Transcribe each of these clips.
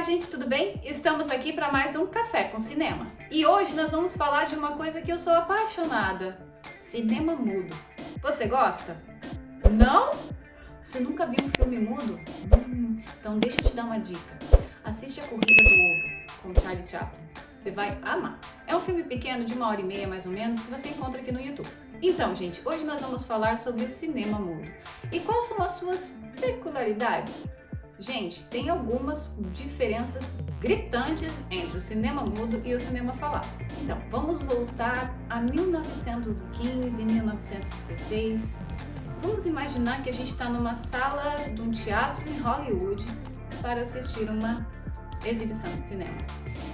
Olá, gente, tudo bem? Estamos aqui para mais um Café com Cinema. E hoje nós vamos falar de uma coisa que eu sou apaixonada: cinema mudo. Você gosta? Não? Você nunca viu um filme mudo? Então deixa eu te dar uma dica. Assiste A Corrida do Ovo, com Charlie Chaplin. Você vai amar. É um filme pequeno de 1h30 mais ou menos que você encontra aqui no YouTube. Então, gente, hoje nós vamos falar sobre o cinema mudo. E quais são as suas peculiaridades? Gente, tem algumas diferenças gritantes entre o cinema mudo e o cinema falado. Então, vamos voltar a 1915, 1916. Vamos imaginar que a gente está numa sala de um teatro em Hollywood para assistir uma exibição de cinema.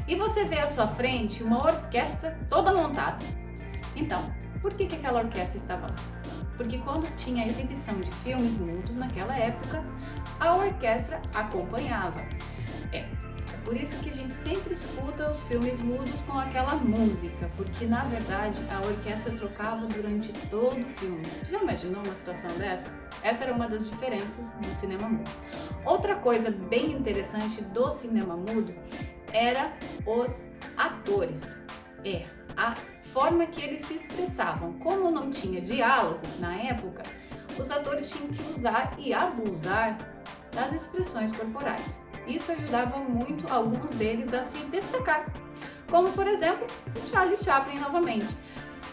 E você vê à sua frente uma orquestra toda montada. Então, por que aquela orquestra estava lá? Porque quando tinha exibição de filmes mudos naquela época, a orquestra acompanhava. É por isso que a gente sempre escuta os filmes mudos com aquela música, porque na verdade a orquestra tocava durante todo o filme. Já imaginou uma situação dessa? Essa era uma das diferenças do cinema mudo. Outra coisa bem interessante do cinema mudo era os atores. A forma que eles se expressavam. Como não tinha diálogo na época, os atores tinham que usar e abusar das expressões corporais. Isso ajudava muito alguns deles a se destacar, como por exemplo o Charlie Chaplin novamente.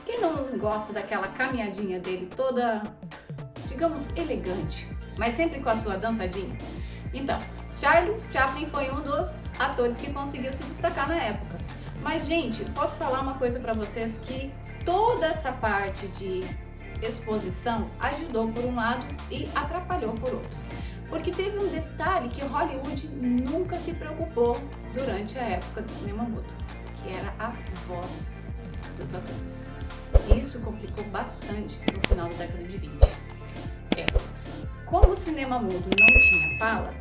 Quem não gosta daquela caminhadinha dele toda, digamos, elegante, mas sempre com a sua dançadinha? Então, Charlie Chaplin foi um dos atores que conseguiu se destacar na época. Mas, gente, posso falar uma coisa para vocês, que toda essa parte de exposição ajudou por um lado e atrapalhou por outro. Porque teve um detalhe que Hollywood nunca se preocupou durante a época do cinema mudo, que era a voz dos atores. E isso complicou bastante no final da década de 20. Como o cinema mudo não tinha fala,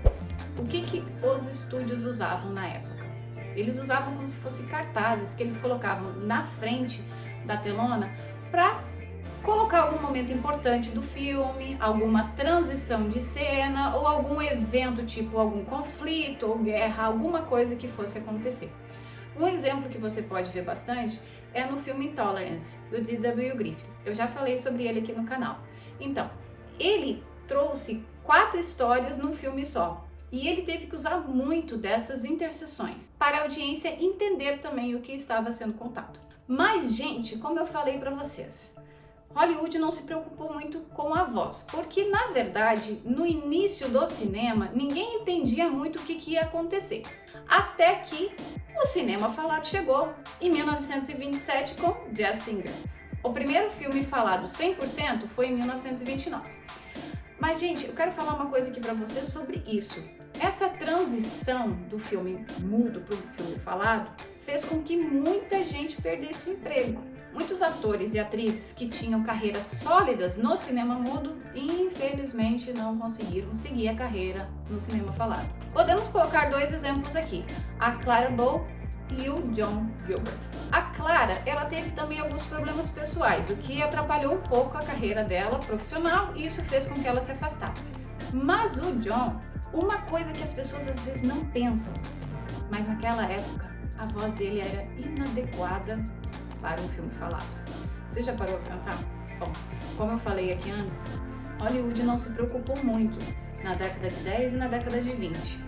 o que os estúdios usavam na época? Eles usavam como se fossem cartazes que eles colocavam na frente da telona para colocar algum momento importante do filme, alguma transição de cena ou algum evento, tipo algum conflito ou guerra, alguma coisa que fosse acontecer. Um exemplo que você pode ver bastante é no filme Intolerance, do D.W. Griffith. Eu já falei sobre ele aqui no canal. Então, ele trouxe 4 histórias num filme só. E ele teve que usar muito dessas interseções para a audiência entender também o que estava sendo contado. Mas, gente, como eu falei para vocês, Hollywood não se preocupou muito com a voz, porque na verdade, no início do cinema, ninguém entendia muito o que ia acontecer. Até que o cinema falado chegou em 1927 com Jazz Singer. O primeiro filme falado 100% foi em 1929. Mas, gente, eu quero falar uma coisa aqui para vocês sobre isso. Essa transição do filme mudo para o filme falado fez com que muita gente perdesse o emprego. Muitos atores e atrizes que tinham carreiras sólidas no cinema mudo, infelizmente não conseguiram seguir a carreira no cinema falado. Podemos colocar 2 exemplos aqui, a Clara Bow e o John Gilbert. A Clara, ela teve também alguns problemas pessoais, o que atrapalhou um pouco a carreira dela profissional e isso fez com que ela se afastasse. Mas o John, uma coisa que as pessoas às vezes não pensam, mas naquela época a voz dele era inadequada para um filme falado. Você já parou para pensar? Bom, como eu falei aqui antes, Hollywood não se preocupou muito na década de 10 e na década de 20.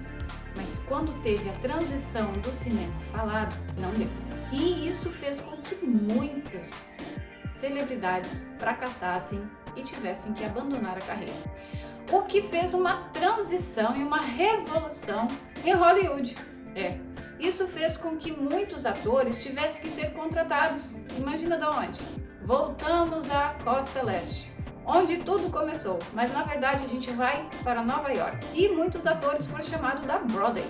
Mas quando teve a transição do cinema falado, não deu. E isso fez com que muitas celebridades fracassassem e tivessem que abandonar a carreira. O que fez uma transição e uma revolução em Hollywood. Isso fez com que muitos atores tivessem que ser contratados. Imagina de onde? Voltamos à Costa Leste, onde tudo começou, mas na verdade a gente vai para Nova York. E muitos atores foram chamados da Broadway.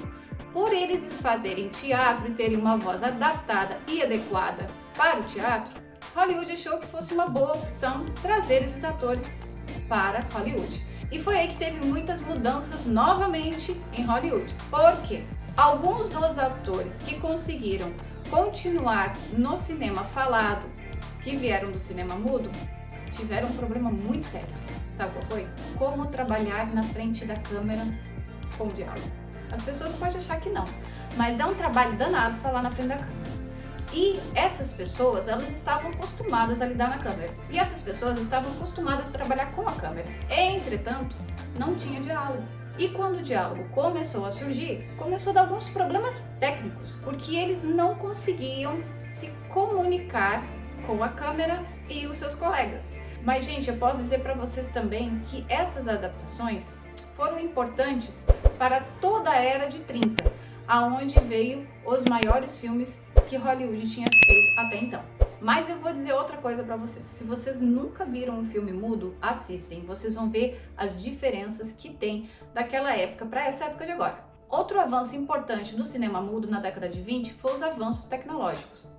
Por eles fazerem teatro e terem uma voz adaptada e adequada para o teatro, Hollywood achou que fosse uma boa opção trazer esses atores para Hollywood. E foi aí que teve muitas mudanças novamente em Hollywood. Por quê? Alguns dos atores que conseguiram continuar no cinema falado, que vieram do cinema mudo, tiveram um problema muito sério. Sabe qual foi? Como trabalhar na frente da câmera com diálogo. As pessoas podem achar que não, mas dá um trabalho danado falar na frente da câmera. E essas pessoas, elas estavam acostumadas a lidar na câmera. E essas pessoas estavam acostumadas a trabalhar com a câmera. Entretanto, não tinha diálogo. E quando o diálogo começou a surgir, começou a dar alguns problemas técnicos, porque eles não conseguiam se comunicar com a câmera e os seus colegas. Mas, gente, eu posso dizer para vocês também que essas adaptações foram importantes para toda a era de 30, aonde veio os maiores filmes que Hollywood tinha feito até então. Mas eu vou dizer outra coisa para vocês. Se vocês nunca viram um filme mudo, assistem. Vocês vão ver as diferenças que tem daquela época para essa época de agora. Outro avanço importante do cinema mudo na década de 20 foi os avanços tecnológicos.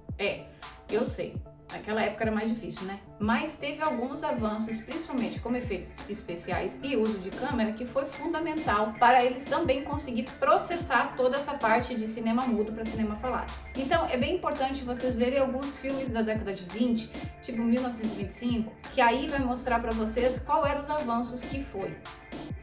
Eu sei, naquela época era mais difícil, né? Mas teve alguns avanços, principalmente como efeitos especiais e uso de câmera, que foi fundamental para eles também conseguir processar toda essa parte de cinema mudo para cinema falado. Então é bem importante vocês verem alguns filmes da década de 20, tipo 1925, que aí vai mostrar para vocês qual eram os avanços que foi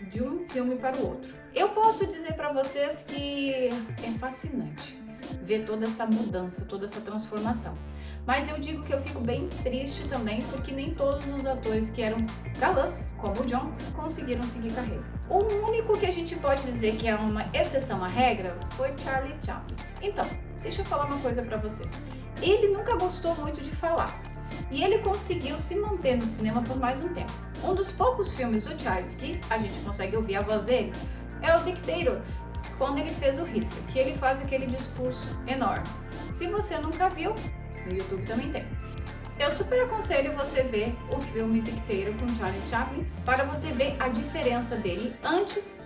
de um filme para o outro. Eu posso dizer para vocês que é fascinante ver toda essa mudança, toda essa transformação. Mas eu digo que eu fico bem triste também, porque nem todos os atores que eram galãs, como o John, conseguiram seguir carreira. O único que a gente pode dizer que é uma exceção à regra foi Charlie Chaplin. Então, deixa eu falar uma coisa pra vocês. Ele nunca gostou muito de falar, e ele conseguiu se manter no cinema por mais um tempo. Um dos poucos filmes do Charles que a gente consegue ouvir a voz dele é o Dictator, quando ele fez o Hitler, que ele faz aquele discurso enorme. Se você nunca viu, no YouTube também tem. Eu super aconselho você ver o filme Dictator com Charlie Chaplin para você ver a diferença dele antes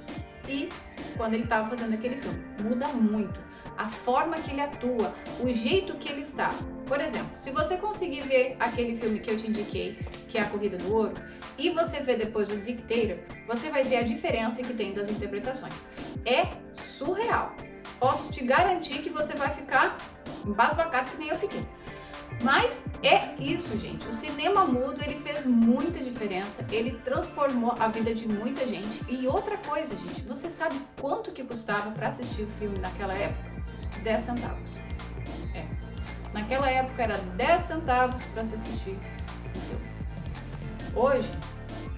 e quando ele estava fazendo aquele filme. Muda muito a forma que ele atua, o jeito que ele está. Por exemplo, se você conseguir ver aquele filme que eu te indiquei, que é A Corrida do Ouro, e você ver depois o Dictator, você vai ver a diferença que tem das interpretações. É surreal. Posso te garantir que você vai ficar embasbacado que nem eu fiquei. Mas é isso, gente. O cinema mudo, ele fez muita diferença, ele transformou a vida de muita gente. E outra coisa, gente, você sabe quanto que custava para assistir o filme naquela época? 10 centavos. Naquela época era 10 centavos para se assistir o filme. Hoje,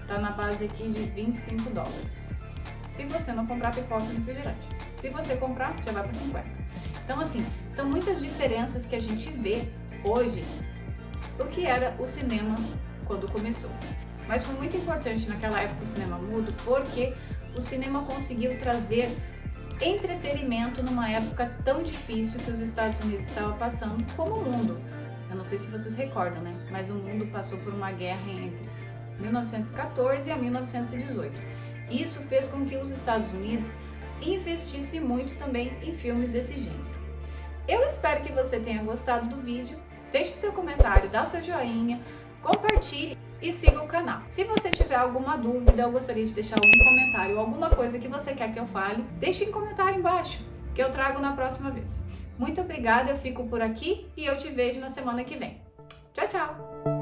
tá na base aqui de 25 dólares. Se você não comprar pipoca e refrigerante. Se você comprar, já vai para 50. Então, assim, são muitas diferenças que a gente vê hoje do que era o cinema quando começou. Mas foi muito importante naquela época o cinema mudo, porque o cinema conseguiu trazer entretenimento numa época tão difícil que os Estados Unidos estavam passando, como o mundo. Eu não sei se vocês recordam, né? Mas o mundo passou por uma guerra entre 1914 a 1918. Isso fez com que os Estados Unidos investissem muito também em filmes desse gênero. Eu espero que você tenha gostado do vídeo. Deixe seu comentário, dá seu joinha, compartilhe e siga o canal. Se você tiver alguma dúvida ou gostaria de deixar algum comentário ou alguma coisa que você quer que eu fale, deixe em comentário embaixo, que eu trago na próxima vez. Muito obrigada, eu fico por aqui e eu te vejo na semana que vem. Tchau, tchau!